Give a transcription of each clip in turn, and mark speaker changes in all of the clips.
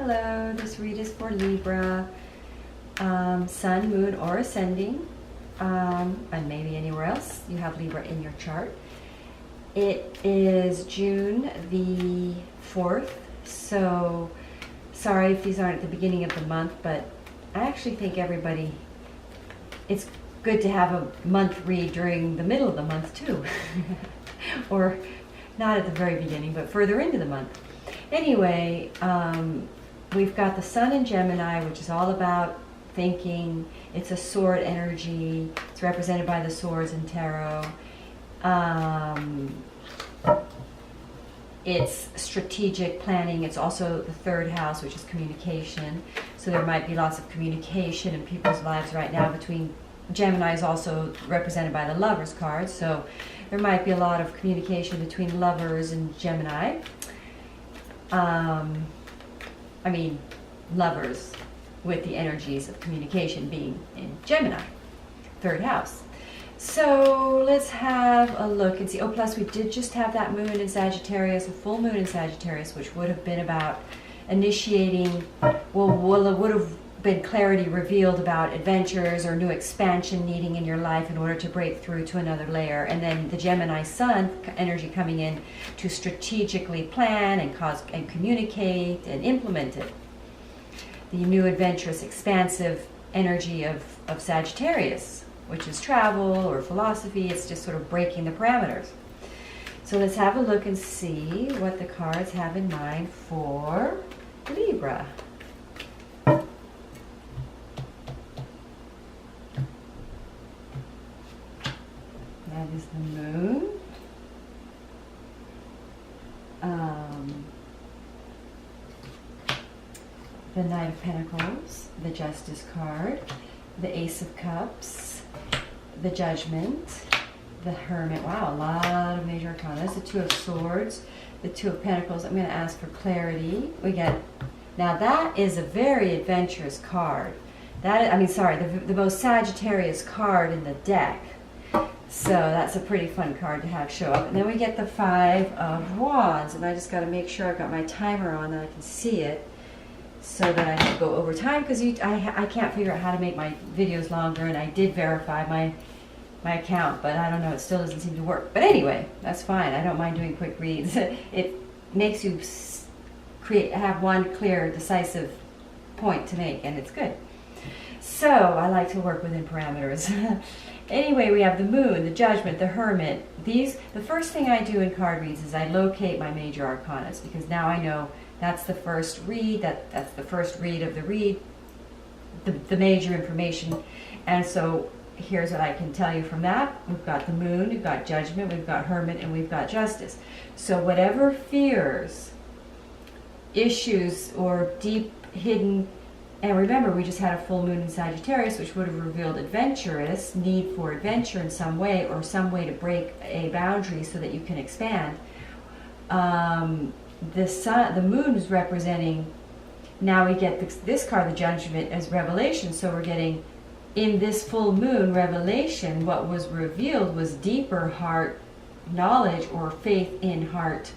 Speaker 1: Hello, this read is for Libra, Sun, Moon, or Ascending, and maybe anywhere else you have Libra in your chart. It is June the 4th, so sorry if these aren't at the beginning of the month, but I actually think everybody, it's good to have a month read during the middle of the month too, or not at the very beginning, but further into the month. Anyway, we've got the Sun in Gemini, which is all about thinking. It's a sword energy. It's represented by the swords in tarot. It's strategic planning. It's also the third house, which is communication. So there might be lots of communication in people's lives right now between. Gemini is also represented by the Lovers card, so there might be a lot of communication between lovers and Gemini. I mean, lovers with the energies of communication being in Gemini, third house. So let's have a look and see. Oh, plus we did just have that moon in Sagittarius, a full moon in Sagittarius, which would have been about initiating, well, it would have been clarity revealed about adventures or new expansion needing in your life in order to break through to another layer. And then the Gemini Sun energy coming in to strategically plan and cause and communicate and implement it. The new adventurous, expansive energy of Sagittarius, which is travel or philosophy. It's just sort of breaking the parameters. So let's have a look and see what the cards have in mind for Libra. That is the moon. The Knight of Pentacles, the Justice card, the Ace of Cups, the Judgment, the Hermit. Wow, a lot of major arcana. The Two of Swords, the Two of Pentacles. I'm going to ask for clarity. We get, now that is a very adventurous card. That, I mean, sorry, the most Sagittarius card in the deck. So that's a pretty fun card to have show up. And then we get the Five of Wands. And I just got to make sure I've got my timer on that I can see it so that I can go over time, because I can't figure out how to make my videos longer, and I did verify my account, but I don't know, it still doesn't seem to work. But anyway, that's fine. I don't mind doing quick reads. It makes you have one clear, decisive point to make, and it's good. So I like to work within parameters. Anyway, we have the Moon, the Judgment, the Hermit. The first thing I do in card reads is I locate my major arcanas, because now I know that's the first read, that's the first read of the read, the major information. And so here's what I can tell you from that. We've got the Moon, we've got Judgment, we've got Hermit, and we've got Justice. So whatever fears, issues, or deep hidden, and remember we just had a full moon in Sagittarius, which would have revealed adventurous, need for adventure in some way, or some way to break a boundary so that you can expand. The Moon is representing, now we get this card, the Judgment, as revelation. So we're getting, in this full moon revelation, what was revealed was deeper heart knowledge, or faith in heart,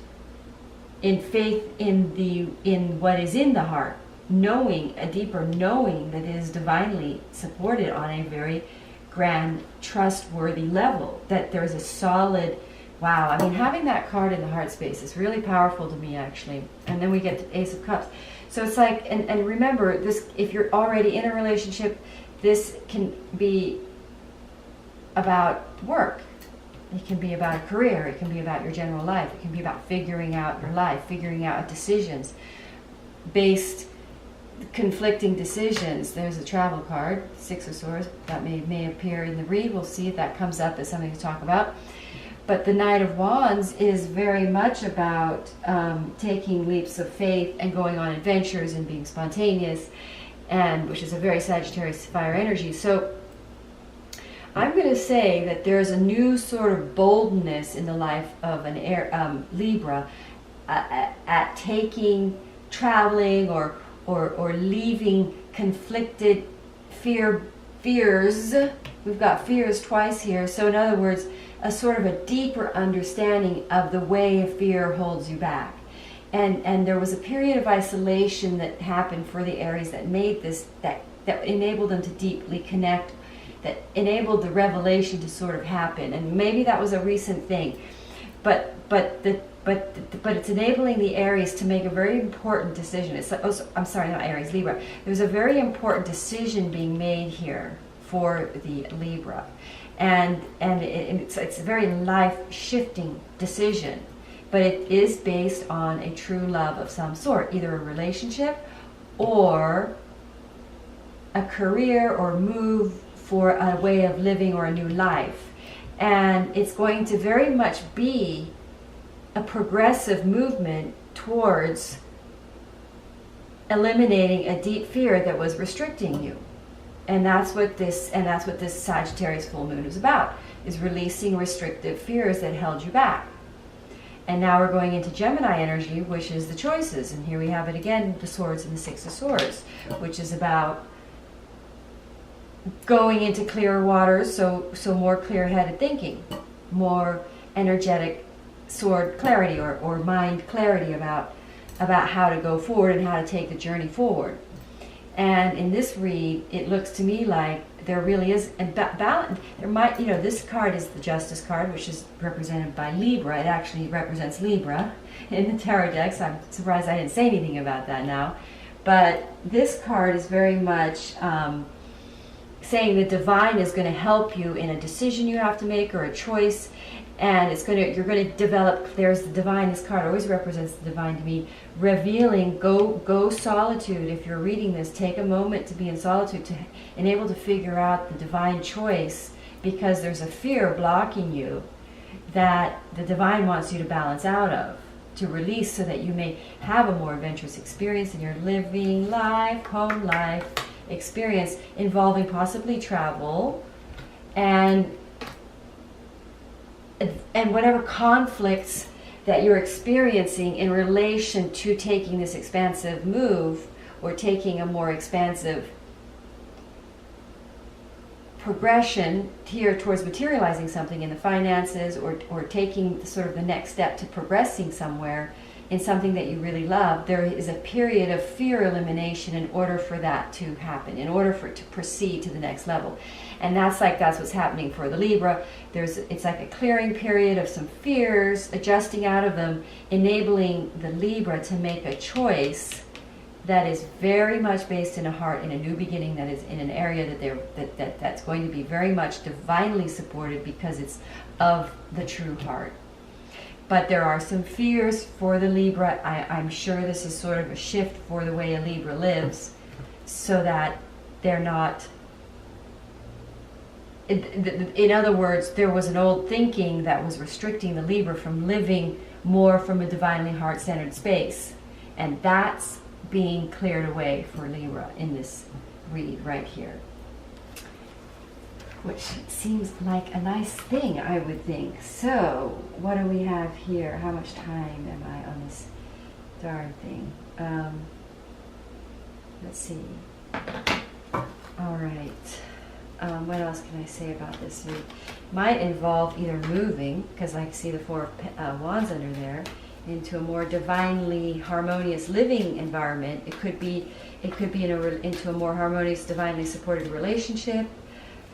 Speaker 1: in faith in what is in the heart, knowing, a deeper knowing that is divinely supported on a very grand, trustworthy level, that there's a solid. Wow, I mean, having that card in the heart space is really powerful to me, actually. And then we get the Ace of Cups. So it's like, and remember, this, if you're already in a relationship, this can be about work. It can be about a career. It can be about your general life. It can be about figuring out your life, figuring out decisions, based conflicting decisions. There's a travel card, Six of Swords, that may appear in the read. We'll see if that comes up as something to talk about. But the Knight of Wands is very much about taking leaps of faith and going on adventures and being spontaneous, and which is a very Sagittarius fire energy. So I'm going to say that there's a new sort of boldness in the life of an Libra at taking, traveling, or leaving conflicted fears. We've got fears twice here. So in other words, a sort of a deeper understanding of the way fear holds you back. and there was a period of isolation that happened for the Aries that made this, that enabled them to deeply connect, that enabled the revelation to sort of happen. And maybe that was a recent thing, but it's enabling the Aries to make a very important decision. It's like, I'm sorry, not Aries, Libra. There's a very important decision being made here for the Libra, and it's a very life-shifting decision, but it is based on a true love of some sort, either a relationship or a career or move for a way of living or a new life. And it's going to very much be a progressive movement towards eliminating a deep fear that was restricting you. And that's what this Sagittarius full moon is about, is releasing restrictive fears that held you back. And now we're going into Gemini energy, which is the choices. And here we have it again, the swords and the Six of Swords, which is about going into clearer waters, so more clear-headed thinking, more energetic sword clarity or mind clarity about how to go forward and how to take the journey forward. And in this read, it looks to me like there really is a balance. There might, this card is the Justice card, which is represented by Libra. It actually represents Libra in the tarot decks. I'm surprised I didn't say anything about that now. But this card is very much saying the divine is going to help you in a decision you have to make or a choice, and you're going to develop. There's the divine. This card always represents the divine to me, revealing. Go solitude. If you're reading this, take a moment to be in solitude to enable to figure out the divine choice, because there's a fear blocking you that the divine wants you to balance out of, to release, so that you may have a more adventurous experience in your living life, home life experience, involving possibly travel and whatever conflicts that you're experiencing in relation to taking this expansive move or taking a more expansive progression here towards materializing something in the finances, or taking sort of the next step to progressing somewhere in something that you really love. There is a period of fear elimination in order for that to happen, in order for it to proceed to the next level. And that's what's happening for the Libra. It's like a clearing period of some fears, adjusting out of them, enabling the Libra to make a choice that is very much based in a heart, in a new beginning, that is in an area that's going to be very much divinely supported, because it's of the true heart. But there are some fears for the Libra. I'm sure this is sort of a shift for the way a Libra lives, so that they're not... In other words, there was an old thinking that was restricting the Libra from living more from a divinely heart-centered space. And that's being cleared away for Libra in this read right here. Which seems like a nice thing, I would think. So, what do we have here? How much time am I on this darn thing? Let's see. All right. What else can I say about this read? Might involve either moving, because I see the Four of Wands under there, into a more divinely harmonious living environment. It could be into a more harmonious, divinely supported relationship.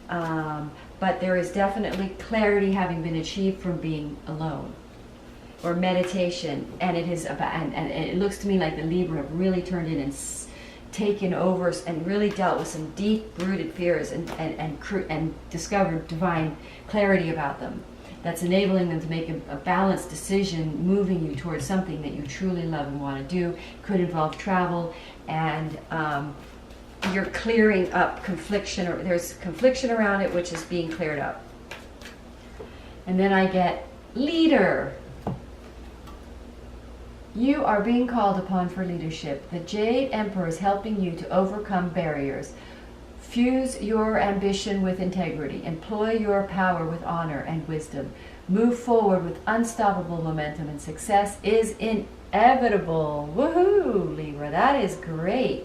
Speaker 1: But there is definitely clarity having been achieved from being alone, or meditation, and it is about, and it looks to me like the Libra have really turned in and taken over and really dealt with some deep-rooted fears and discovered divine clarity about them. That's enabling them to make a balanced decision, moving you towards something that you truly love and want to do. Could involve travel, and you're clearing up confliction, or there's confliction around it, which is being cleared up. And then I get leader. You are being called upon for leadership. The Jade Emperor is helping you to overcome barriers. Fuse your ambition with integrity. Employ your power with honor and wisdom. Move forward with unstoppable momentum, and success is inevitable. Woohoo, Libra, that is great.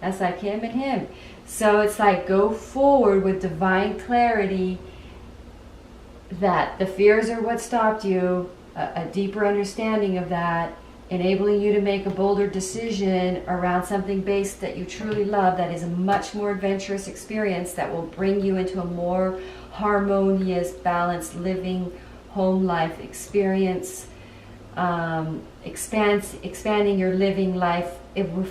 Speaker 1: That's like him and him. So it's like, go forward with divine clarity, that the fears are what stopped you, a deeper understanding of that, enabling you to make a bolder decision around something based that you truly love, that is a much more adventurous experience that will bring you into a more harmonious, balanced living home life experience, expanding your living life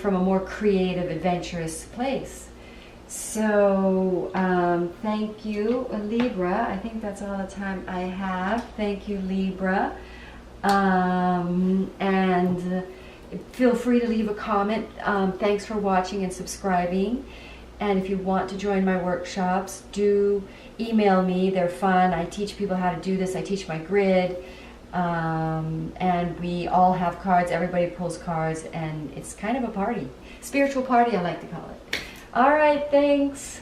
Speaker 1: from a more creative, adventurous place. So thank you, Libra. I think that's all the time I have. Thank you, Libra. And feel free to leave a comment. Thanks for watching and subscribing. And if you want to join my workshops, do email me. They're fun. I teach people how to do this. I teach my grid. And we all have cards. Everybody pulls cards. And it's kind of a party. Spiritual party, I like to call it. All right, thanks.